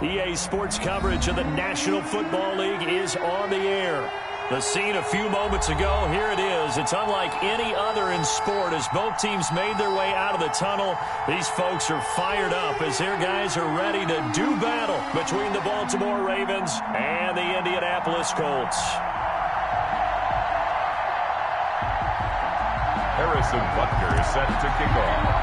EA Sports coverage of the National Football League is on the air. The scene a few moments ago, here it is. It's unlike any other in sport as both teams made their way out of the tunnel. These folks are fired up as their guys are ready to do battle between the Baltimore Ravens and the Indianapolis Colts. Harrison Butker is set to kick off.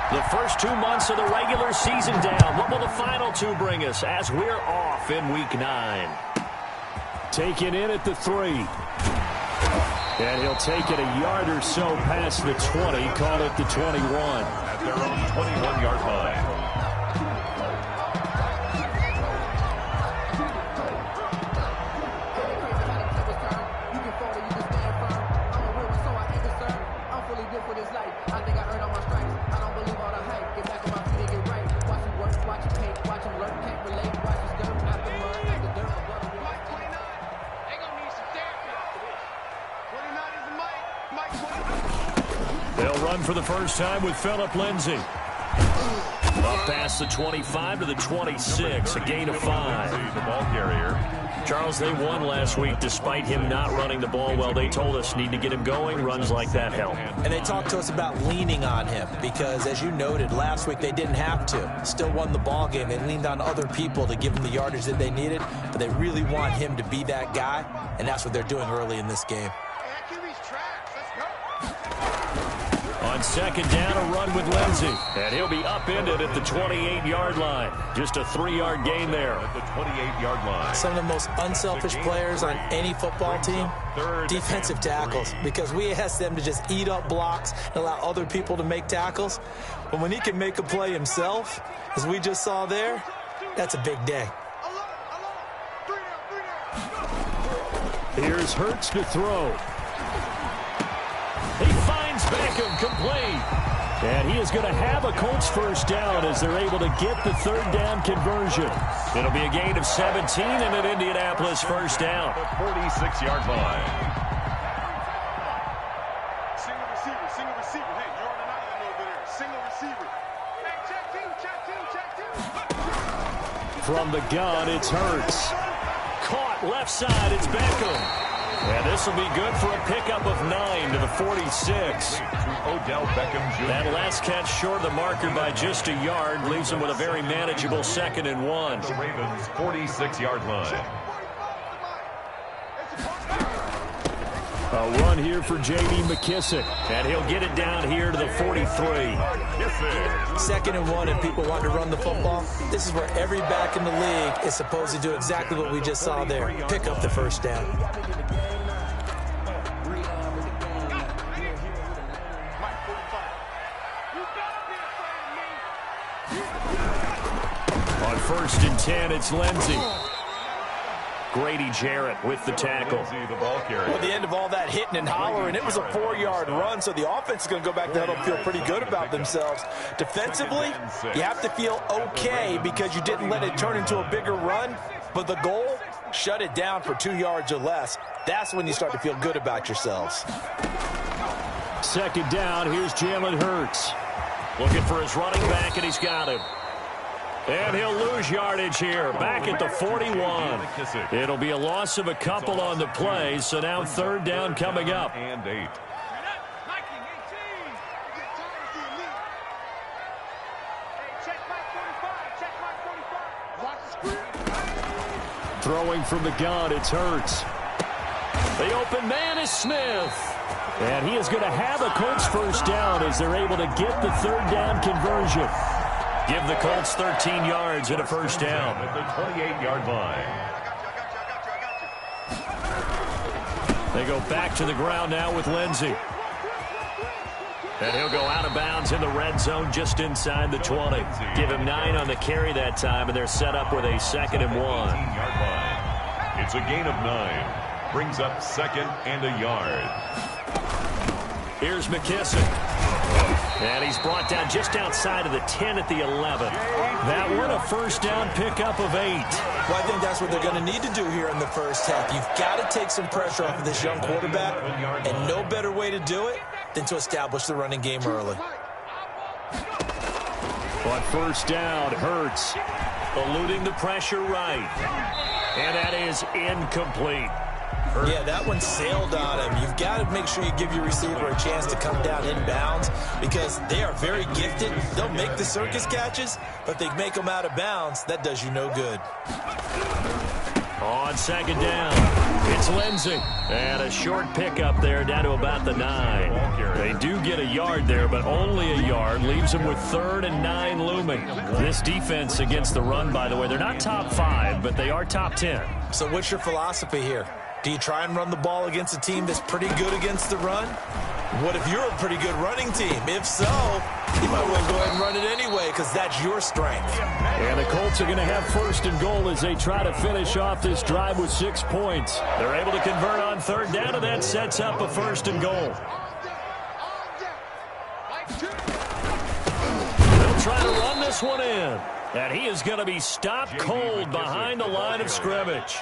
The first 2 months of the regular season down. What will the final two bring us as we're off in Week 9? Taken in at the 3. And he'll take it a yard or so past the 20. Call it the 21. At their own 21-yard line. They'll run for the first time with Phillip Lindsay. Up past the 25 to the 26, a gain of 5. The ball carrier. Charles, they won last week despite him not running the ball well. They told us need to get him going. Runs like that help. And they talked to us about leaning on him because, as you noted, last week they didn't have to. Still won the ball game. They leaned on other people to give them the yardage that they needed, but they really want him to be that guy, and that's what they're doing early in this game. On second down, a run with Lindsay. And he'll be upended at the 28-yard line. Just a 3-yard gain there. At the 28-yard line. Some of the most unselfish players on any football team, defensive tackles, because we ask them to just eat up blocks and allow other people to make tackles. But when he can make a play himself, as we just saw there, that's a big day. Here's Hurts to throw. He finds Beckham complete. And he is going to have a Colts first down as they're able to get the third down conversion. It'll be a gain of 17 and an Indianapolis first down. The 46-yard line. Single receiver. Hey, you're on an island over there. Single receiver. Hey, check two. From the gun, it's Hurts. Caught left side, it's Beckham. And this will be good for a pickup of 9 to the 46. Odell Beckham Jr. That last catch short of the marker by just a yard leaves him with a very manageable 2nd and 1. The Ravens' 46-yard line. A run here for J.D. McKissick. And he'll get it down here to the 43. 2nd and 1 and people want to run the football. This is where every back in the league is supposed to do exactly what we just saw there. Pick up the first down. On 1st and 10, it's Lindsay. Grady Jarrett with the tackle. The ball carrier. Well, at the end of all that hitting and hollering, it was a 4-yard run, so the offense is going to go back to huddle and feel pretty good about themselves. Defensively, you have to feel okay because you didn't let it turn into a bigger run, but the goal, shut it down for 2 yards or less. That's when you start to feel good about yourselves. 2nd down, here's Jalen Hurts. Looking for his running back, and he's got him. And he'll lose yardage here, back at the 41. It'll be a loss of a couple on the play, so now 3rd down coming up. And 8. Throwing from the gun, it's Hurts. The open man is Smith. And he is going to have a Colts first down as they're able to get the 3rd down conversion. Give the Colts 13 yards and a first down. At the 28-yard line. They go back to the ground now with Lindsay. And he'll go out of bounds in the red zone just inside the 20. Give him 9 on the carry that time, and they're set up with a 2nd and 1. 18-yard line. It's a gain of 9. Brings up 2nd and a yard. Here's McKissick. And he's brought down just outside of the 10 at the 11. That one a first down pickup of 8. Well, I think that's what they're going to need to do here in the first half. You've got to take some pressure off of this young quarterback, and no better way to do it than to establish the running game early. On first down, Hurts eluding the pressure right. And that is incomplete. Yeah, that one sailed on him. You've got to make sure you give your receiver a chance to come down inbounds because they are very gifted. They'll make the circus catches, but they make them out of bounds. That does you no good. On second down, it's Lindsey. And a short pickup there down to about the 9. They do get a yard there, but only a yard. Leaves them with 3rd and 9 looming. This defense against the run, by the way, they're not top 5, but they are top 10. So what's your philosophy here? Do you try and run the ball against a team that's pretty good against the run? What if you're a pretty good running team? If so, you might want to go ahead and run it anyway because that's your strength. And the Colts are going to have 1st and goal as they try to finish off this drive with 6 points. They're able to convert on 3rd down, and that sets up a 1st and goal. They'll try to run this one in. And he is going to be stopped cold behind the line of scrimmage.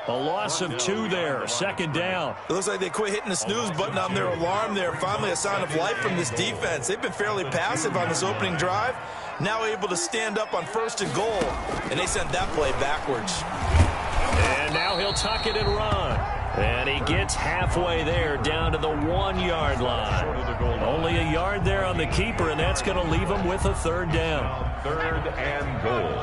A loss of 2 there, 2nd down. It looks like they quit hitting the snooze button on their alarm there. Finally a sign of life from this defense. They've been fairly passive on this opening drive. Now able to stand up on 1st and goal. And they sent that play backwards. And now he'll tuck it and run. And he gets halfway there down to the 1-yard line. Only a yard there on the keeper, and that's going to leave him with a 3rd down. 3rd and goal.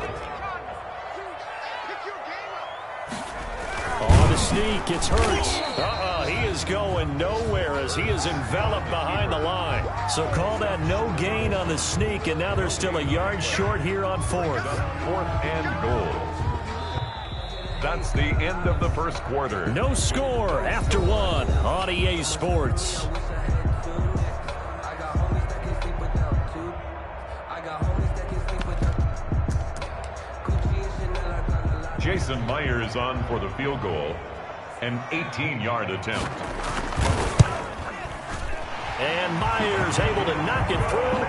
On the sneak, it's Hurts. He is going nowhere as he is enveloped behind the line. So call that no gain on the sneak, and now they're still a yard short here on 4th. 4th and goal. That's the end of the 1st quarter. No score after 1 on EA Sports. Jason Myers on for the field goal. An 18-yard attempt. And Myers able to knock it through.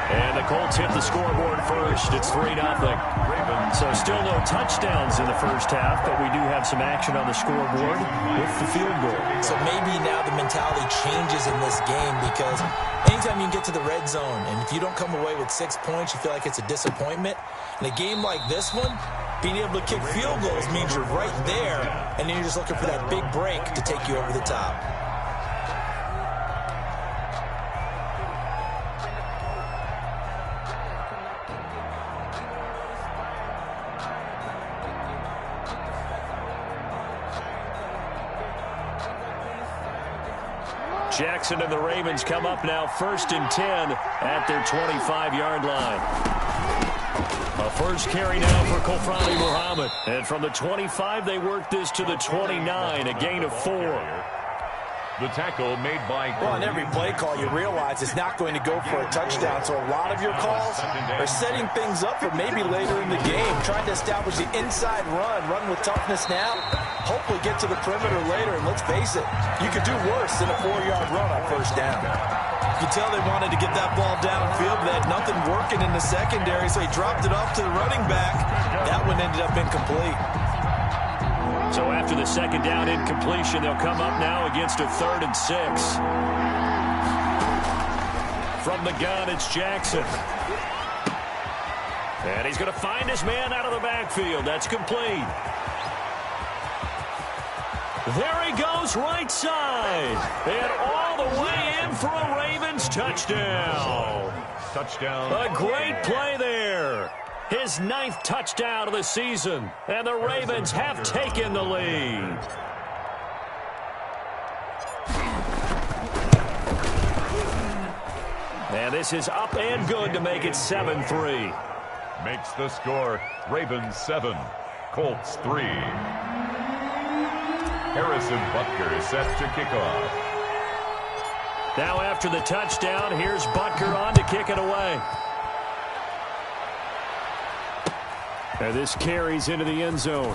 And the Colts hit the scoreboard first. It's 3-0. So still no touchdowns in the first half, but we do have some action on the scoreboard with the field goal. So maybe now the mentality changes in this game because anytime you can get to the red zone, and if you don't come away with 6 points, you feel like it's a disappointment. In a game like this one, being able to kick field goals means you're right there, and then you're just looking for that big break to take you over the top. Jackson and the Ravens come up now 1st and 10 at their 25-yard line. A first carry now for Kofrani Muhammad. And from the 25, they work this to the 29, a gain of 4. The tackle made by... Well, on every play call, you realize it's not going to go for a touchdown. So a lot of your calls are setting things up for maybe later in the game, trying to establish the inside run with toughness now, hopefully get to the perimeter later. And let's face it, you could do worse than a 4-yard run on 1st down. You can tell they wanted to get that ball downfield. They had nothing working in the secondary, so he dropped it off to the running back. That one ended up incomplete. So after the 2nd down incompletion, they'll come up now against a 3rd and 6. From the gun, it's Jackson. And he's going to find his man out of the backfield. That's complete. There he goes, right side. And all the way in for a Ravens touchdown. Touchdown. A great play there. His 9th touchdown of the season. And the Ravens have taken the lead. And this is up and good to make it 7-3. Makes the score Ravens 7, Colts 3. Harrison Butker set to kick off. Now after the touchdown, here's Butker on to kick it away. And this carries into the end zone.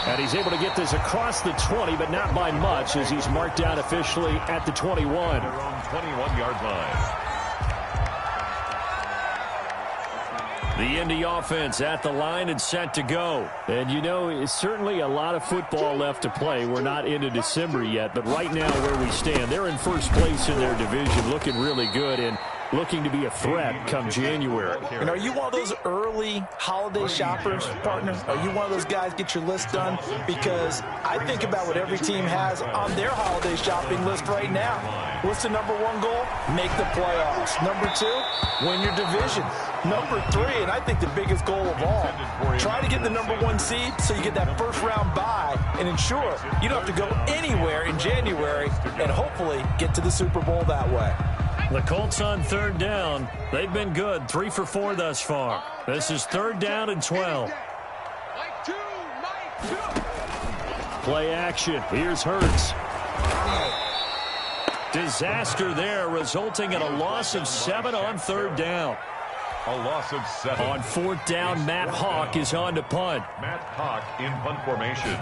And he's able to get this across the 20, but not by much, as he's marked down officially at the 21. Their own 21-yard line. The Indy offense at the line and set to go. And, you know, it's certainly a lot of football left to play. We're not into December yet, but right now where we stand, they're in first place in their division, looking really good. And looking to be a threat come January. And are you one of those early holiday shoppers, partner? Are you one of those guys get your list done? Because I think about what every team has on their holiday shopping list right now. What's the number one goal? Make the playoffs. Number two, win your division. Number three, and I think the biggest goal of all, try to get the number one seed so you get that first round bye and ensure you don't have to go anywhere in January and hopefully get to the Super Bowl that way. The Colts on third down. They've been good, 3 for 4 thus far. This is 3rd down and 12. Play action. Here's Hurts. Disaster there, resulting in a loss of 7 on 3rd down. A loss of 7. On 4th down, Matt Hawk is on to punt. Matt Hawk in punt formation.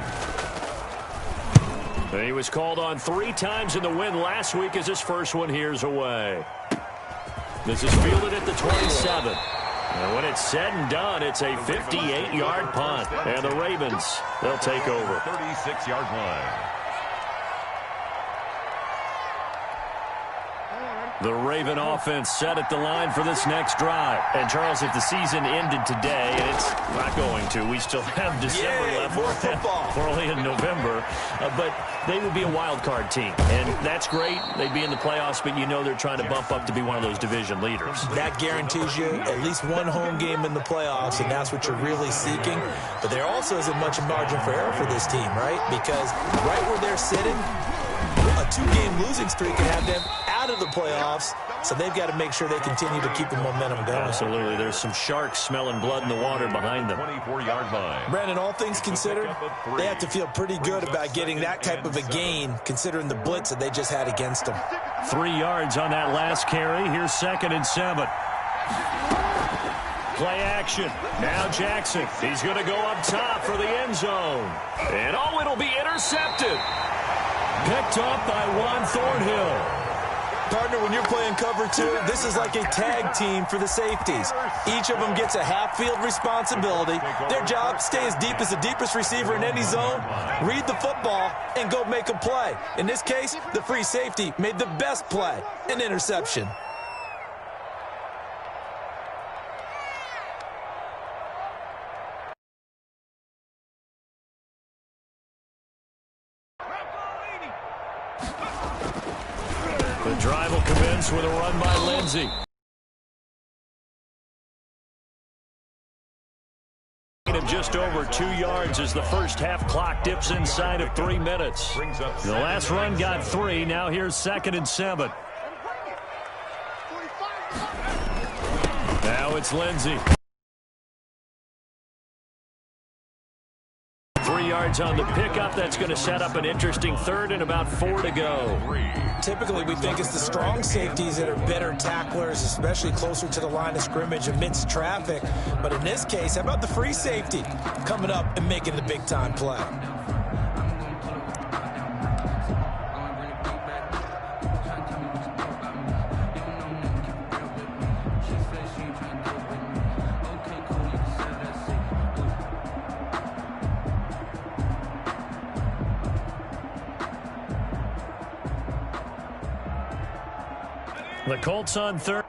And he was called on 3 times in the win last week as his first one here's away. This is fielded at the 27. And when it's said and done, it's a 58-yard punt. And the Ravens, they'll take over. 36-yard line. The Raven offense set at the line for this next drive. And, Charles, if the season ended today, and it's not going to, we still have December left. More football. We're only in November. But they would be a wild card team. And that's great. They'd be in the playoffs, but you know they're trying to bump up to be one of those division leaders. That guarantees you at least one home game in the playoffs, and that's what you're really seeking. But there also isn't much margin for error for this team, right? Because right where they're sitting, a 2-game losing streak can have them out of the playoffs, so they've got to make sure they continue to keep the momentum going. Absolutely. There's some sharks smelling blood in the water behind them. 24-yard line. Brandon, all things considered, they have to feel pretty good about getting that type of a gain, considering the blitz that they just had against them. 3 yards on that last carry. Here's 2nd and 7. Play action. Now Jackson. He's going to go up top for the end zone. And it'll be intercepted. Picked up by Juan Thornhill. Partner, when you're playing cover 2, this is like a tag team for the safeties. Each of them gets a half-field responsibility. Their job, stay as deep as the deepest receiver in any zone, read the football, and go make a play. In this case, the free safety made the best play, an interception. The drive will commence with a run by Lindsey. Of just over 2 yards as the first half clock dips inside of 3 minutes. The last run got 3. Now here's 2nd and 7. Now it's Lindsey. 3 yards on the pickup. That's going to set up an interesting 3rd and about 4 to go. Typically, we think it's the strong safeties that are better tacklers, especially closer to the line of scrimmage amidst traffic. But in this case, how about the free safety coming up and making the big-time play? The Colts on 3rd.